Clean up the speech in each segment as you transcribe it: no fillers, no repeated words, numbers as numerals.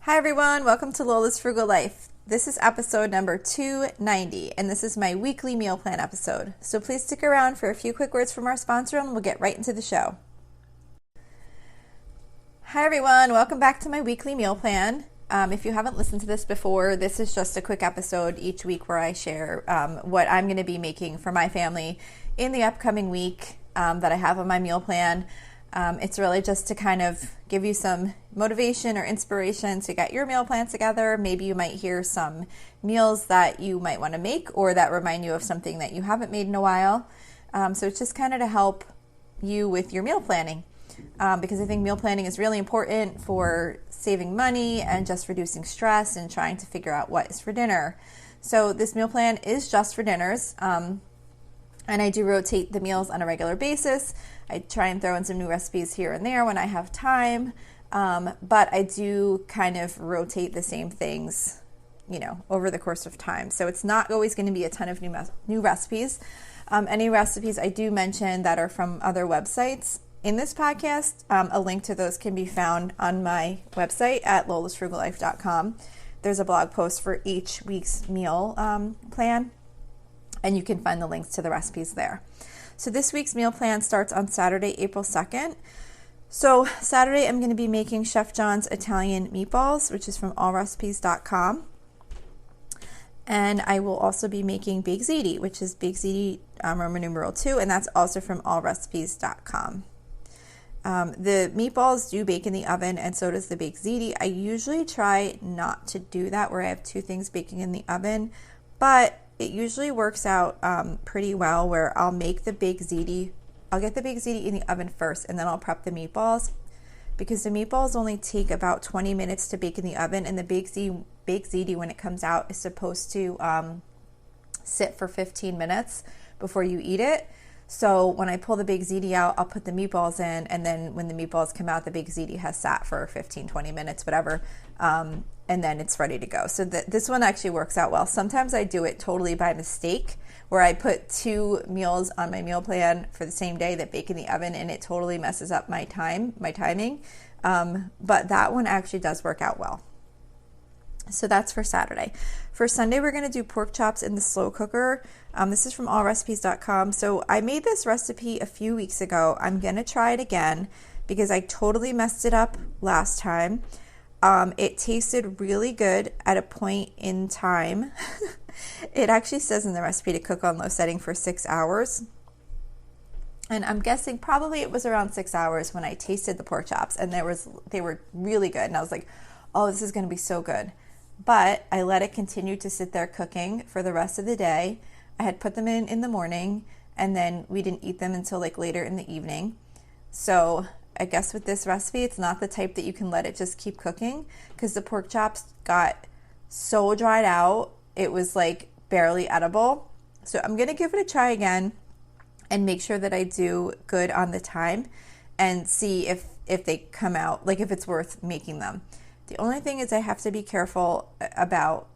Hi everyone, welcome to Lola's Frugal Life. This is episode number 290, and this is my weekly meal plan episode. So please stick around for a few quick words from our sponsor and we'll get right into the show. Hi everyone, welcome back to my weekly meal plan. If you haven't listened to this before, this is just a quick episode each week where I share what I'm going to be making for my family in the upcoming week that I have on my meal plan. It's really just to kind of give you some motivation or inspiration to get your meal plan together. Maybe you might hear some meals that you might want to make or that remind you of something that you haven't made in a while. So it's just kind of to help you with your meal planning because I think meal planning is really important for saving money and just reducing stress and trying to figure out what is for dinner. So this meal plan is just for dinners. And I do rotate the meals on a regular basis. I try and throw in some new recipes here and there when I have time. But I do kind of rotate the same things, over the course of time. So it's not always going to be a ton of new recipes. Any recipes I do mention that are from other websites in this podcast, a link to those can be found on my website at lolasfrugallife.com. There's a blog post for each week's meal plan. And you can find the links to the recipes there. So this week's meal plan starts on Saturday, April 2nd. So Saturday, I'm going to be making Chef John's Italian meatballs, which is from allrecipes.com. And I will also be making baked ziti, which is baked ziti Roman numeral 2, and that's also from allrecipes.com. The meatballs do bake in the oven, and so does the baked ziti. I usually try not to do that where I have two things baking in the oven, but it usually works out pretty well where I'll make the baked ziti. I'll get the baked ziti in the oven first and then I'll prep the meatballs because the meatballs only take about 20 minutes to bake in the oven, and the baked ziti when it comes out is supposed to sit for 15 minutes before you eat it. So when I pull the baked ziti out, I'll put the meatballs in, and then when the meatballs come out, the baked ziti has sat for 15, 20 minutes, whatever, and then it's ready to go. So this one actually works out well. Sometimes I do it totally by mistake, where I put two meals on my meal plan for the same day that bake in the oven, and it totally messes up my timing. But that one actually does work out well. So that's for Saturday. For Sunday, we're going to do pork chops in the slow cooker. This is from allrecipes.com. So I made this recipe a few weeks ago. I'm going to try it again because I totally messed it up last time. It tasted really good at a point in time. It actually says in the recipe to cook on low setting for 6 hours. And I'm guessing probably it was around 6 hours when I tasted the pork chops, and they were really good. And I was like, oh, this is going to be so good. But I let it continue to sit there cooking for the rest of the day. I had put them in the morning, and then we didn't eat them until later in the evening. So I guess with this recipe, it's not the type that you can let it just keep cooking because the pork chops got so dried out, it was barely edible. So I'm going to give it a try again and make sure that I do good on the time and see if they come out, if it's worth making them. The only thing is I have to be careful about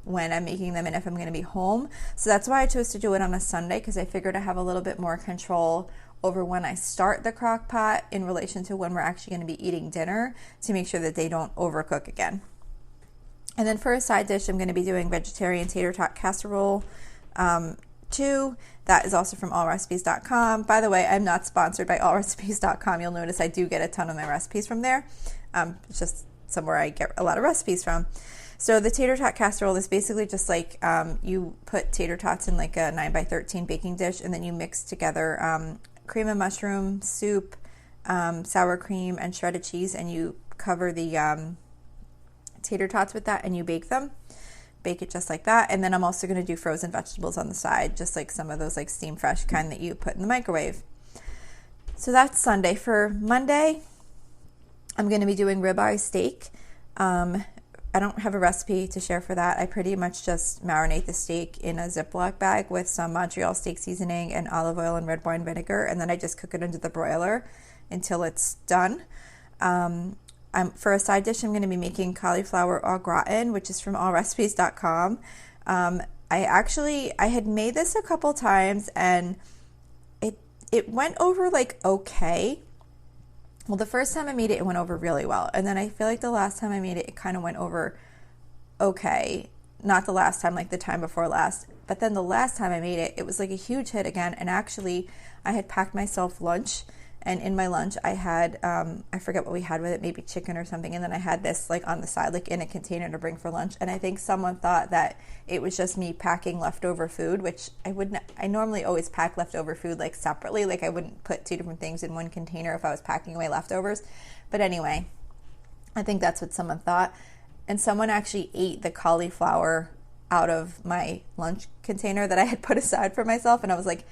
when I'm making them and if I'm going to be home. So that's why I chose to do it on a Sunday, because I figured I have a little bit more control over when I start the crock pot in relation to when we're actually going to be eating dinner, to make sure that they don't overcook again. And then for a side dish, I'm going to be doing vegetarian tater tot casserole 2. That is also from allrecipes.com. By the way, I'm not sponsored by allrecipes.com. You'll notice I do get a ton of my recipes from there. It's just somewhere I get a lot of recipes from. So the tater tot casserole is basically just you put tater tots in a 9x13 baking dish, and then you mix together cream and mushroom soup, sour cream, and shredded cheese, and you cover the tater tots with that, and you bake them. Bake it just like that. And then I'm also going to do frozen vegetables on the side, just like some of those steam fresh kind that you put in the microwave. So that's Sunday. For Monday, I'm going to be doing ribeye steak. I don't have a recipe to share for that. I pretty much just marinate the steak in a Ziploc bag with some Montreal steak seasoning and olive oil and red wine vinegar, and then I just cook it under the broiler until it's done. For a side dish, I'm going to be making cauliflower au gratin, which is from allrecipes.com. I had made this a couple times, and it went over okay. Well, the first time I made it, it went over really well. And then I feel like the last time I made it, it kind of went over okay. Not the last time, like the time before last. But then the last time I made it, it was like a huge hit again. And actually, I had packed myself lunch. And in my lunch, I had, I forget what we had with it, maybe chicken or something. And then I had this like on the side, like in a container to bring for lunch. And I think someone thought that it was just me packing leftover food, which I wouldn't, I normally always pack leftover food like separately. Like I wouldn't put two different things in one container if I was packing away leftovers. But anyway, I think that's what someone thought. And someone actually ate the cauliflower out of my lunch container that I had put aside for myself. And I was like,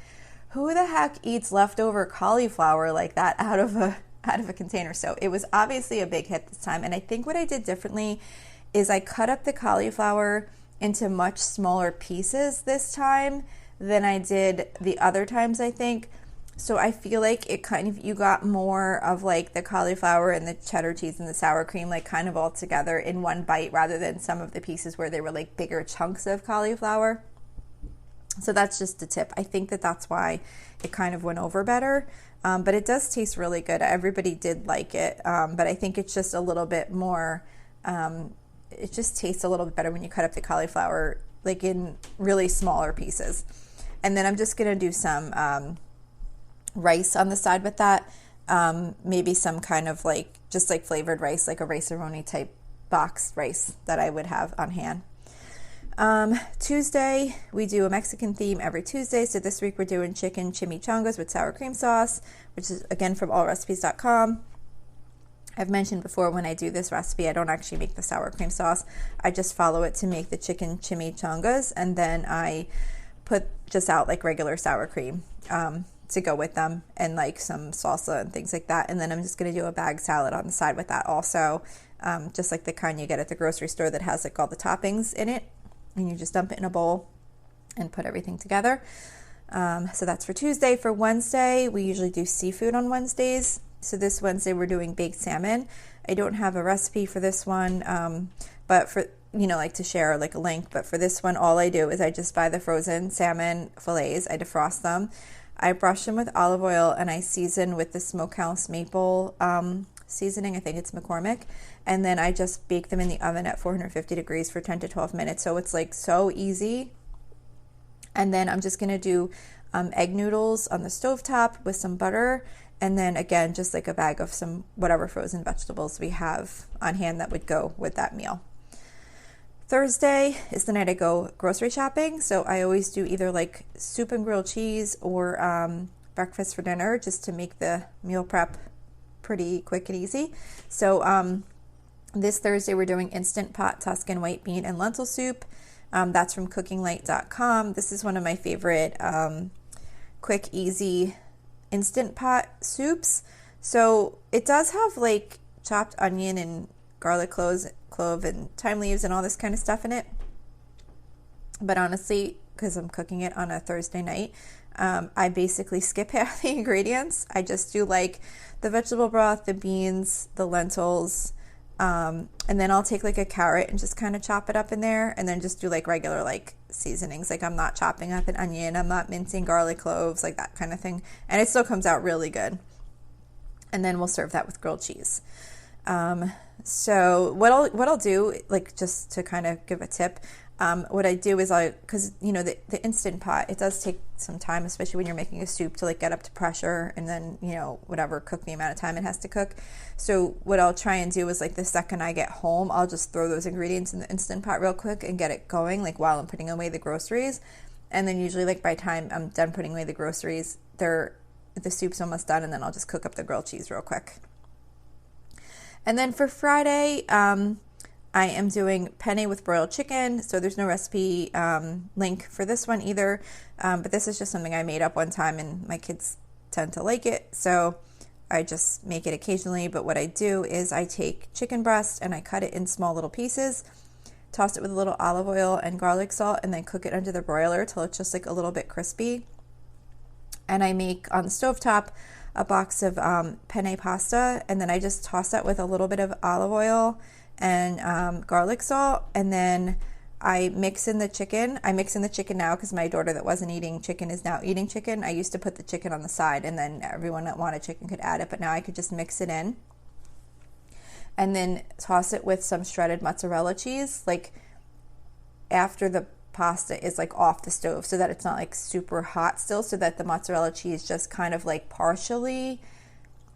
who the heck eats leftover cauliflower like that out of a container? So it was obviously a big hit this time. And I think what I did differently is I cut up the cauliflower into much smaller pieces this time than I did the other times, I think. So I feel like it kind of, you got more of like the cauliflower and the cheddar cheese and the sour cream like kind of all together in one bite rather than some of the pieces where they were like bigger chunks of cauliflower. So that's just a tip. I think that that's why it kind of went over better. But it does taste really good. Everybody did like it. But I think it's just a little bit more, it just tastes a little bit better when you cut up the cauliflower like in really smaller pieces. And then I'm just going to do some rice on the side with that. Maybe some kind of like, just like flavored rice, like a rice-a-roni type boxed rice that I would have on hand. Tuesday, we do a Mexican theme every Tuesday. So this week we're doing chicken chimichangas with sour cream sauce, which is again from allrecipes.com. I've mentioned before when I do this recipe, I don't actually make the sour cream sauce. I just follow it to make the chicken chimichangas, and then I put just out like regular sour cream to go with them, and like some salsa and things like that. And then I'm just going to do a bag salad on the side with that also, just like the kind you get at the grocery store that has like all the toppings in it. And you just dump it in a bowl and put everything together. So that's for Tuesday. For Wednesday, we usually do seafood on Wednesdays. So this Wednesday, we're doing baked salmon. I don't have a recipe for this one, but for, like to share like a link. But for this one, all I do is I just buy the frozen salmon fillets. I defrost them. I brush them with olive oil, and I season with the Smokehouse maple seasoning. I think it's McCormick. And then I just bake them in the oven at 450 degrees for 10 to 12 minutes. So it's like so easy. And then I'm just going to do egg noodles on the stovetop with some butter. And then again, just like a bag of some whatever frozen vegetables we have on hand that would go with that meal. Thursday is the night I go grocery shopping. So I always do either like soup and grilled cheese or breakfast for dinner, just to make the meal prep pretty quick and easy. So this Thursday we're doing Instant Pot Tuscan white bean and lentil soup. That's from cookinglight.com. This is one of my favorite quick, easy Instant Pot soups. So it does have like chopped onion and garlic clove and thyme leaves and all this kind of stuff in it. But honestly, because I'm cooking it on a Thursday night, I basically skip half the ingredients. I just do like the vegetable broth, the beans, the lentils, and then I'll take like a carrot and just kind of chop it up in there, and then just do like regular like seasonings. Like I'm not chopping up an onion, I'm not mincing garlic cloves, like that kind of thing. And it still comes out really good. And then we'll serve that with grilled cheese. So what I'll do, like just to kind of give a tip, what I do is because the Instant Pot, it does take some time, especially when you're making a soup, to like get up to pressure and then whatever, cook the amount of time it has to cook. So what I'll try and do is like the second I get home, I'll just throw those ingredients in the Instant Pot real quick and get it going, like while I'm putting away the groceries. And then usually like by the time I'm done putting away the groceries, the soup's almost done, and then I'll just cook up the grilled cheese real quick. And then for Friday, I am doing penne with broiled chicken. So there's no recipe link for this one either. But this is just something I made up one time, and my kids tend to like it. So I just make it occasionally. But what I do is I take chicken breast and I cut it in small little pieces, toss it with a little olive oil and garlic salt, and then cook it under the broiler till it's just like a little bit crispy. And I make on the stovetop a box of penne pasta, and then I just toss that with a little bit of olive oil and garlic salt, and then I mix in the chicken. I mix in the chicken now because my daughter that wasn't eating chicken is now eating chicken. I used to put the chicken on the side and then everyone that wanted chicken could add it, but now I could just mix it in. And then toss it with some shredded mozzarella cheese, like after the pasta is like off the stove, so that it's not like super hot still, so that the mozzarella cheese just kind of like partially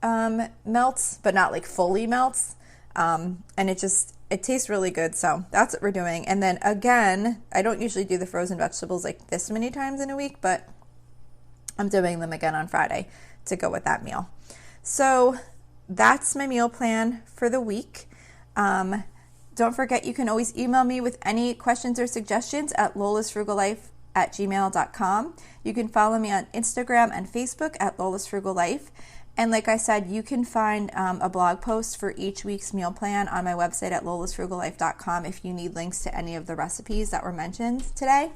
melts, but not like fully melts. And it tastes really good. So that's what we're doing. And then again, I don't usually do the frozen vegetables like this many times in a week, but I'm doing them again on Friday to go with that meal. So that's my meal plan for the week. Don't forget, you can always email me with any questions or suggestions at lolasfrugallife@gmail.com. You can follow me on Instagram and Facebook at lolasfrugallife. And like I said, you can find a blog post for each week's meal plan on my website at lolasfrugallife.com if you need links to any of the recipes that were mentioned today.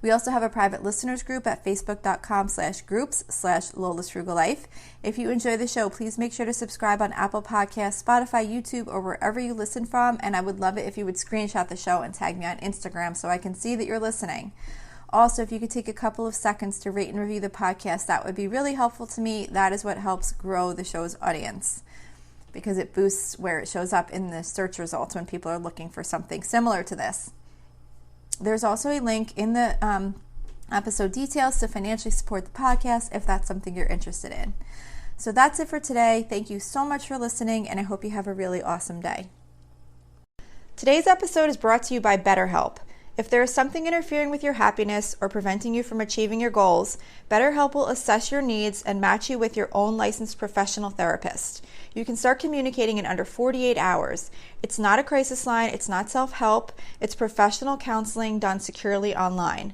We also have a private listeners group at facebook.com/groups/lolasfrugallife. If you enjoy the show, please make sure to subscribe on Apple Podcasts, Spotify, YouTube, or wherever you listen from. And I would love it if you would screenshot the show and tag me on Instagram so I can see that you're listening. Also, if you could take a couple of seconds to rate and review the podcast, that would be really helpful to me. That is what helps grow the show's audience because it boosts where it shows up in the search results when people are looking for something similar to this. There's also a link in the episode details to financially support the podcast if that's something you're interested in. So that's it for today. Thank you so much for listening, and I hope you have a really awesome day. Today's episode is brought to you by BetterHelp. If there is something interfering with your happiness or preventing you from achieving your goals, BetterHelp will assess your needs and match you with your own licensed professional therapist. You can start communicating in under 48 hours. It's not a crisis line, it's not self-help, it's professional counseling done securely online.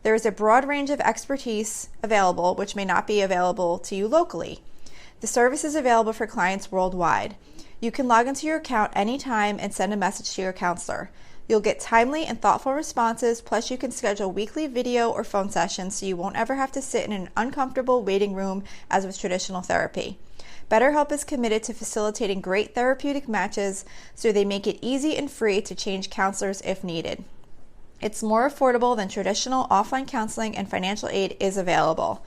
There is a broad range of expertise available, which may not be available to you locally. The service is available for clients worldwide. You can log into your account anytime and send a message to your counselor. You'll get timely and thoughtful responses, plus you can schedule weekly video or phone sessions so you won't ever have to sit in an uncomfortable waiting room as with traditional therapy. BetterHelp is committed to facilitating great therapeutic matches, so they make it easy and free to change counselors if needed. It's more affordable than traditional offline counseling, and financial aid is available.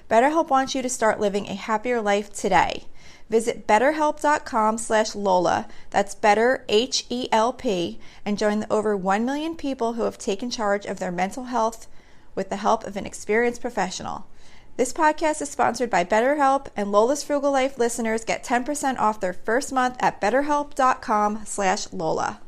BetterHelp wants you to start living a happier life today. Visit betterhelp.com/Lola, that's better HELP, and join the over 1 million people who have taken charge of their mental health with the help of an experienced professional. This podcast is sponsored by BetterHelp, and Lola's Frugal Life listeners get 10% off their first month at betterhelp.com/Lola.